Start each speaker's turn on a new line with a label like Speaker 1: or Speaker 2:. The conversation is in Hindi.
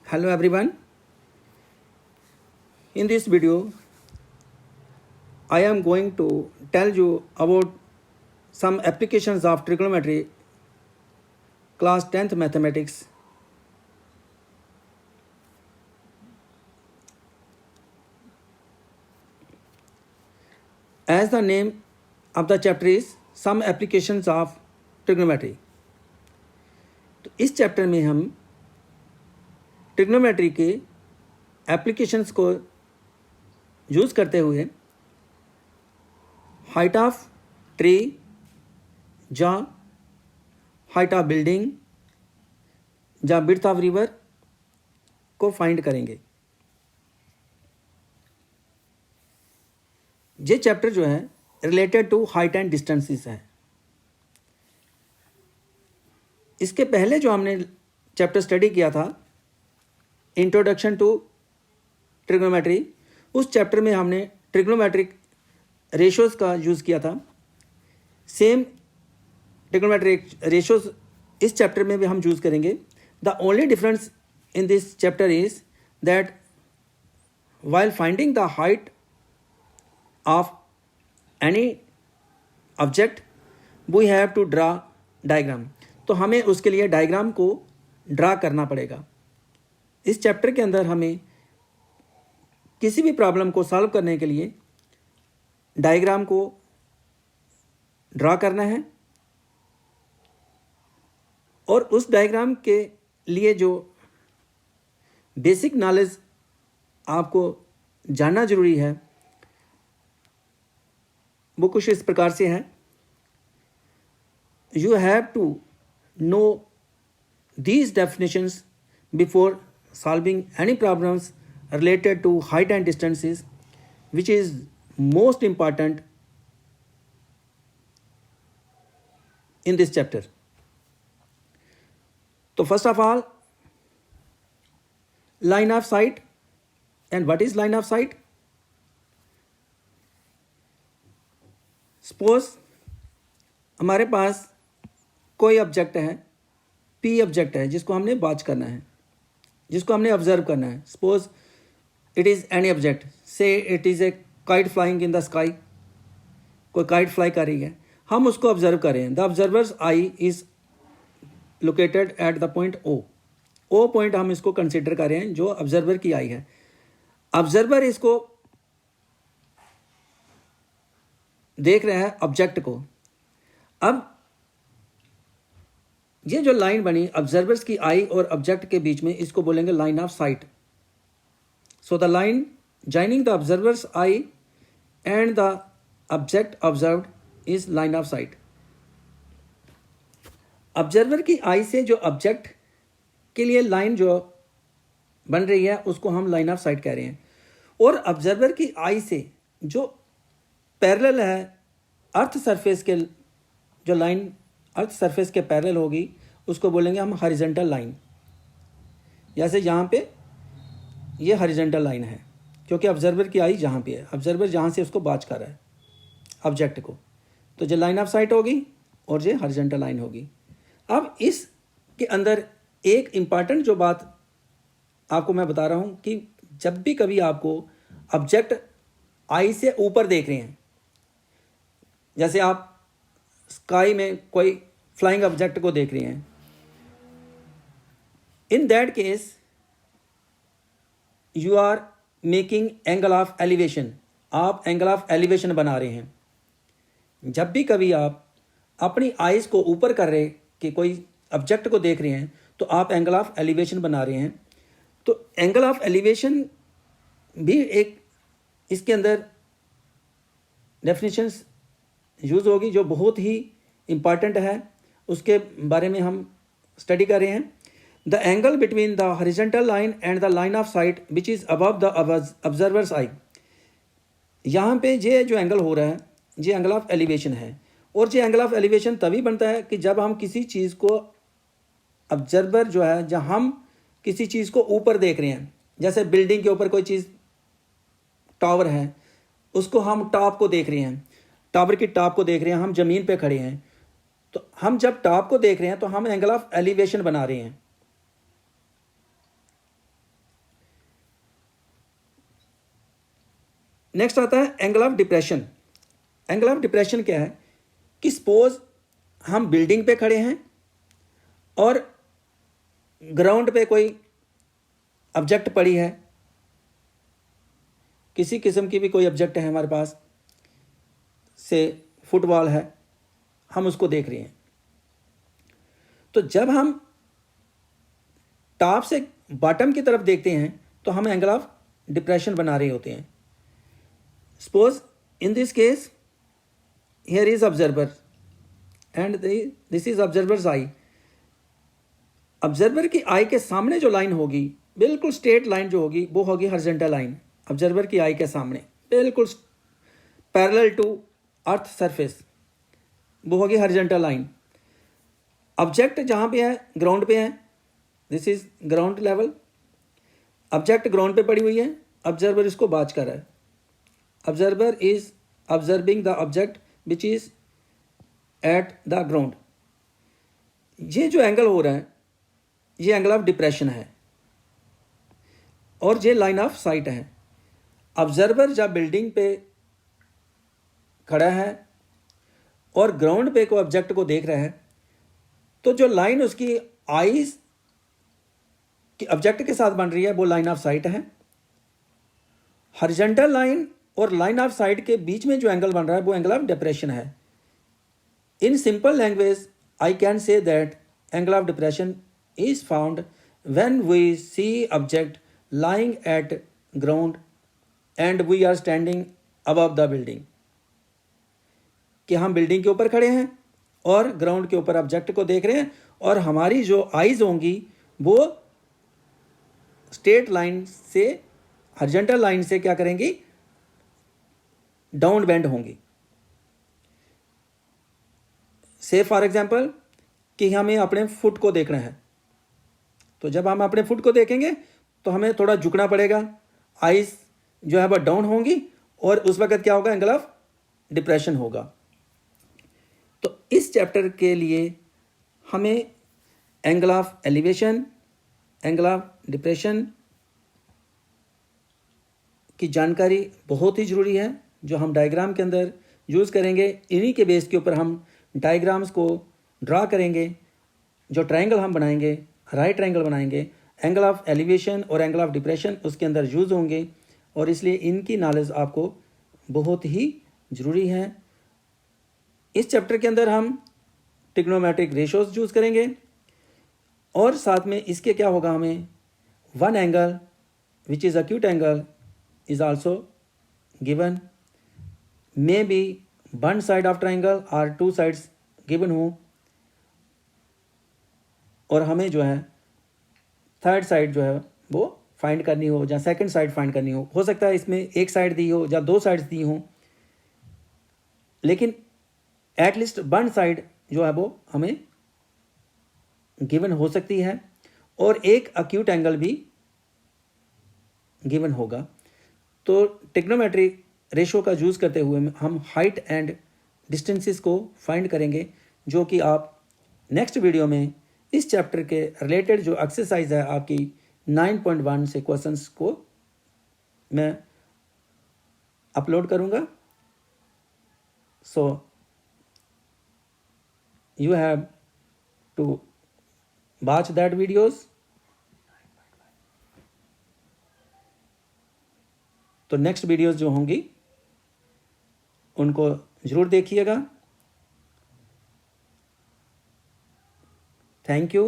Speaker 1: Hello everyone. In this video, I am going to tell you about some applications of trigonometry class 10th mathematics. As the name of the chapter is some applications of trigonometry. तो इस चैप्टर में हम ट्रिग्नोमेट्री के एप्लीकेशंस को यूज़ करते हुए हाइट ऑफ ट्री या हाइट ऑफ बिल्डिंग या विड्थ ऑफ रिवर को फाइंड करेंगे। ये चैप्टर जो है related to height and distances है। इसके पहले जो हमने चैप्टर स्टडी किया था इंट्रोडक्शन टू ट्रिग्नोमेट्री, उस चैप्टर में हमने ट्रिग्नोमेट्रिक रेशोज़ का यूज़ किया था। सेम ट्रिग्नोमेट्रिक रेशोज़ इस चैप्टर में भी हम यूज़ करेंगे। The only difference in this chapter is that while finding the height of any object we have to draw diagram। तो हमें उसके लिए डायग्राम को ड्रा करना पड़ेगा। इस चैप्टर के अंदर हमें किसी भी प्रॉब्लम को सॉल्व करने के लिए डायग्राम को ड्रा करना है और उस डायग्राम के लिए जो बेसिक नॉलेज आपको जानना जरूरी है वो कुछ इस प्रकार से है। You have to know these definitions before solving any problems related to height and distances, which is most important in this chapter। So first of all, line of sight। And what is line of sight? Suppose हमारे पास कोई ऑब्जेक्ट है, पी ऑब्जेक्ट है जिसको हमने वॉच करना है, जिसको हमने ऑब्जर्व करना है। Suppose it is any object, say it is a kite flying in the sky. कोई काइट फ्लाई कर रही है, हम उसको ऑब्जर्व कर रहे हैं। The observer's eye is located at the point O. O point हम इसको कंसिडर कर रहे हैं जो ऑब्जर्वर की आई है। ऑब्जर्वर इसको देख रहा है ऑब्जेक्ट को। अब ये जो लाइन बनी ऑब्जर्वर्स की आई और ऑब्जेक्ट के बीच में, इसको बोलेंगे line of site. So the line joining the observer's I and the object observed is line of site. Observer की आई से जो ऑब्जेक्ट के लिए लाइन जो बन रही है उसको हम लाइन ऑफ साइट कह रहे हैं। और ऑब्जर्वर की आई से जो पैरेलल है अर्थ सरफेस के, जो लाइन अर्थ सरफेस के पैरेलल होगी उसको बोलेंगे हम हॉरिजॉन्टल लाइन। जैसे यहाँ पे ये हॉरिजॉन्टल लाइन है क्योंकि ऑब्जर्वर की आई यहाँ पे है, ऑब्जर्वर जहाँ से उसको वॉच कर रहा है ऑब्जेक्ट को, तो जो लाइन ऑफ साइट होगी और ये हॉरिजॉन्टल लाइन होगी। अब इसके अंदर एक इम्पॉर्टेंट जो बात आपको मैं बता रहा हूँ कि जब भी कभी आपको ऑब्जेक्ट आई से ऊपर देख रहे हैं, जैसे आप स्काई में कोई फ्लाइंग ऑब्जेक्ट को देख रहे हैं, in that case you are making angle of elevation. आप एंगल ऑफ एलिवेशन बना रहे हैं। जब भी कभी आप अपनी आइज को ऊपर कर रहे कि कोई ऑब्जेक्ट को देख रहे हैं तो आप एंगल ऑफ एलिवेशन बना रहे हैं। तो एंगल ऑफ एलिवेशन भी एक इसके अंदर डेफिनेशंस यूज़ होगी जो बहुत ही इम्पॉर्टेंट है, उसके बारे में हम स्टडी कर रहे हैं। The angle between the horizontal line and the line of sight which is above the observer's eye. यहाँ पे ये जो एंगल हो रहा है ये एंगल ऑफ एलिवेशन है। और ये एंगल ऑफ एलिवेशन तभी बनता है कि जब हम किसी चीज़ को ऑब्जर्वर जो है, जब हम किसी चीज़ को ऊपर देख रहे हैं, जैसे बिल्डिंग के ऊपर कोई चीज़ टावर है उसको हम टॉप को देख रहे हैं, टावर की टॉप को देख रहे हैं, हम ज़मीन पे खड़े हैं, तो हम जब टॉप को देख रहे हैं तो हम एंगल ऑफ एलिवेशन बना रहे हैं। नेक्स्ट आता है angle of depression. Angle of depression क्या है कि सपोज हम बिल्डिंग पे खड़े हैं और ग्राउंड पे कोई ऑब्जेक्ट पड़ी है, किसी किस्म की भी कोई ऑब्जेक्ट है हमारे पास, से फुटबॉल है, हम उसको देख रहे हैं। तो जब हम टॉप से बॉटम की तरफ देखते हैं तो हम एंगल ऑफ डिप्रेशन बना रहे होते हैं। Suppose in this case here is observer and this is observers I. Observer की आई के सामने जो लाइन होगी, बिल्कुल स्ट्रेट लाइन जो होगी, वो होगी हॉरिजॉन्टल लाइन। ऑब्जर्वर की आई के सामने बिल्कुल पैरेलल टू अर्थ सरफेस, वो होगी हॉरिजॉन्टल लाइन। ऑब्जेक्ट जहाँ पे है, ग्राउंड पे है, this is ground level. Object ground पे पड़ी हुई है, ऑब्जर्वर इसको वॉच कर रहा है। Observer is observing the object which is at the ground. ये जो एंगल हो रहा है ये एंगल ऑफ डिप्रेशन है और ये लाइन ऑफ साइट है। ऑब्जर्वर जब बिल्डिंग पे खड़ा है और ग्राउंड पे को ऑब्जेक्ट को देख रहा है, तो जो लाइन उसकी आईज कि ऑब्जेक्ट के साथ बन रही है वो लाइन ऑफ साइट है। हॉरिजॉन्टल लाइन और लाइन ऑफ साइट के बीच में जो एंगल बन रहा है वो एंगल ऑफ डिप्रेशन है। In simple language I can say that angle of depression is found when we see object lying at ground and we are standing above the building. कि हम बिल्डिंग के ऊपर खड़े हैं और ग्राउंड के ऊपर ऑब्जेक्ट को देख रहे हैं और हमारी जो आईज होंगी वो स्ट्रेट लाइन से, हॉरिजॉन्टल लाइन से क्या करेंगी, डाउन बेंड होंगी। से फॉर एग्जांपल कि हमें अपने फुट को देखना है, तो जब हम अपने फुट को देखेंगे तो हमें थोड़ा झुकना पड़ेगा, आईज जो है वह डाउन होंगी और उस वक्त क्या होगा, एंगल ऑफ डिप्रेशन होगा। तो इस चैप्टर के लिए हमें angle of elevation, angle of depression की जानकारी बहुत ही ज़रूरी है, जो हम डायग्राम के अंदर यूज़ करेंगे। इन्हीं के बेस के ऊपर हम डायग्राम्स को ड्रा करेंगे। जो ट्रायंगल हम बनाएंगे, राइट ट्रायंगल बनाएंगे, एंगल ऑफ एलिवेशन और एंगल ऑफ डिप्रेशन उसके अंदर यूज़ होंगे और इसलिए इनकी नॉलेज आपको बहुत ही ज़रूरी है। इस चैप्टर के अंदर हम ट्रिग्नोमेट्रिक रेशोज़ यूज़ करेंगे और साथ में इसके क्या होगा, हमें one angle which is acute angle is also given, may be one side of triangle or two sides given हो, और हमें जो है थर्ड साइड जो है वो फाइंड करनी हो या सेकंड साइड फाइंड करनी हो सकता है इसमें एक साइड दी हो या दो साइड्स दी हो, लेकिन एटलीस्ट वन साइड जो है वो हमें गिवन हो सकती है और एक acute एंगल भी गिवन होगा। तो ट्रिग्नोमेट्रिक रेशो का यूज़ करते हुए हम हाइट एंड डिस्टेंसेस को फाइंड करेंगे, जो कि आप नेक्स्ट वीडियो में इस चैप्टर के रिलेटेड जो एक्सरसाइज है आपकी 9.1 से क्वेश्चंस को मैं अपलोड करूंगा। So you have to watch that videos. तो नेक्स्ट वीडियोस जो होंगी उनको ज़रूर देखिएगा। Thank you.